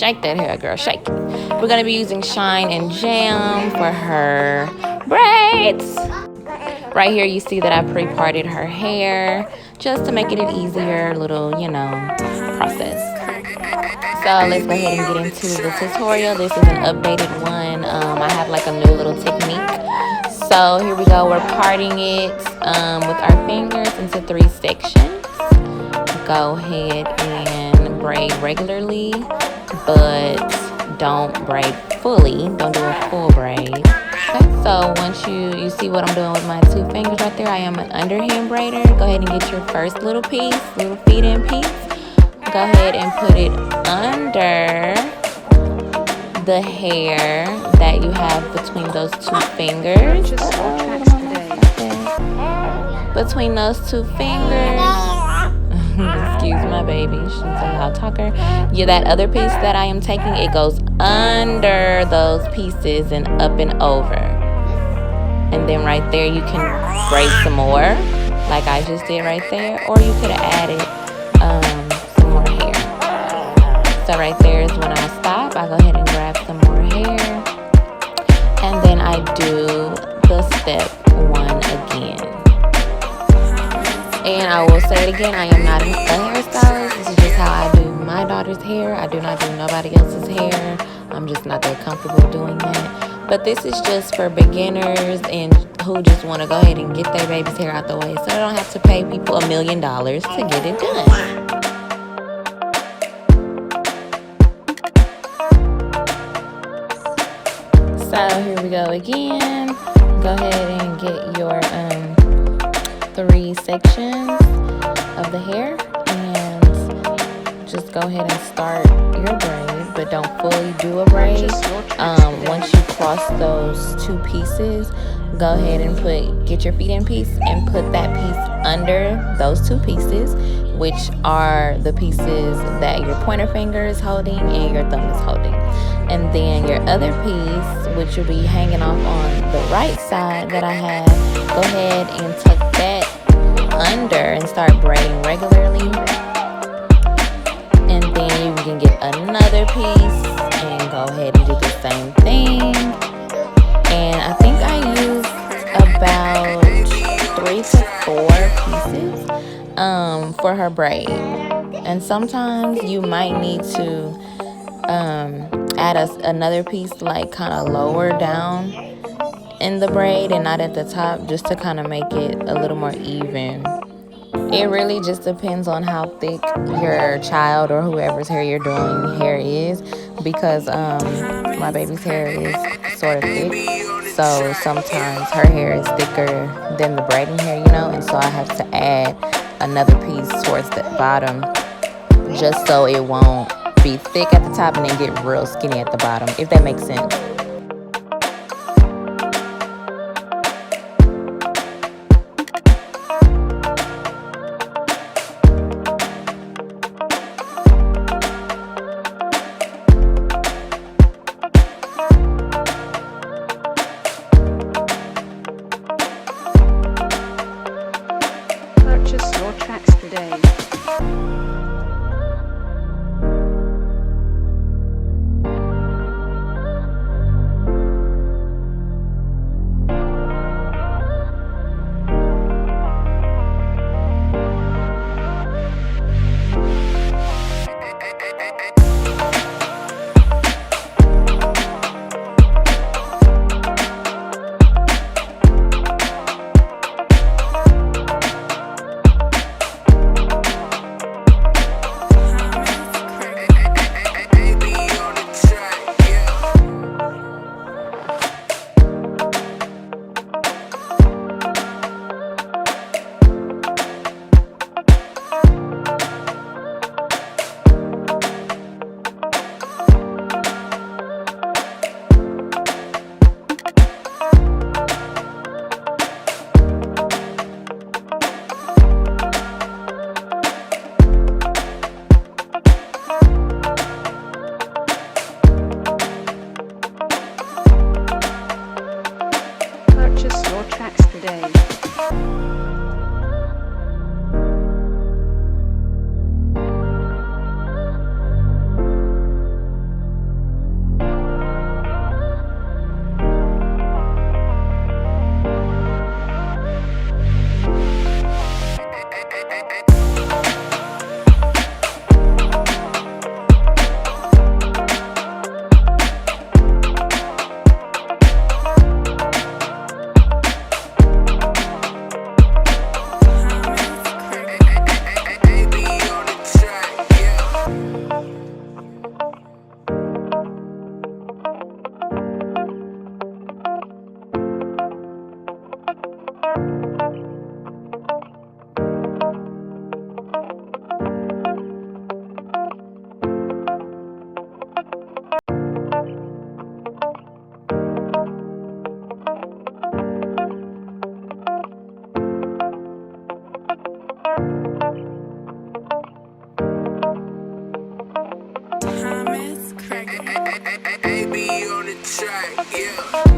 Shake that hair, girl, shake it. We're gonna be using Shine and Jam for her braids. Right here, you see that I pre-parted her hair just to make it an easier little, you know, process. So let's go ahead and get into the tutorial. This is an updated one. I have like a new little technique. So here we go. We're parting it with our fingers into 3 sections. Go ahead and braid regularly, but don't braid fully. Don't do a full braid. Okay, so once you see what I'm doing with my 2 fingers right there, I am an underhand braider. Go ahead and get your first little piece, little feed-in piece. Go ahead and put it under the hair that you have between those 2 fingers. Between those 2 fingers. Excuse my baby, she's a loud talker. Yeah, that other piece that I am taking, it goes under those pieces and up and over. And then right there you can braid some more, like I just did right there, or you could have added some more hair. So right there is when I stop. I go ahead and grab some more hair, and then I do the step 1 again. And I will say it again, I am not a hairstylist. This is just how I do my daughter's hair. I do not do nobody else's hair. I'm just not that comfortable doing that. But this is just for beginners and who just want to go ahead and get their baby's hair out the way, so they don't have to pay people $1 million to get it done. So here we go again. Go ahead and get your 3 sections of the hair and just go ahead and start your braid, but don't fully do a braid. Once you cross those 2 pieces, go ahead and get your feed-in piece and put that piece under those 2 pieces, which are the pieces that your pointer finger is holding and your thumb is holding. And then your other piece, which will be hanging off on the right side that I have, go ahead and tuck that under and start braiding regularly. And then you can get another piece and go ahead and do the same thing. And I think I used about 3 to 4 pieces for her braid. And sometimes you might need to add another piece like kind of lower down in the braid and not at the top, just to kind of make it a little more even. It really just depends on how thick your child or whoever's hair you're doing hair is, because my baby's hair is sort of thick, so sometimes her hair is thicker than the braiding hair, you know, and so I have to add another piece towards the bottom just so it won't be thick at the top and then get real skinny at the bottom, if that makes sense. Purchase your tracks today.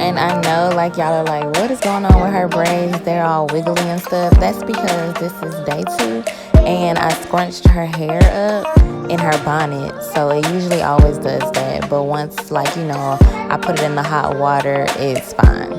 And I know like y'all are like, what is going on with her braids? They're all wiggly and stuff. That's because this is day 2 and I scrunched her hair up in her bonnet. So it usually always does that. But once, like, you know, I put it in the hot water, it's fine.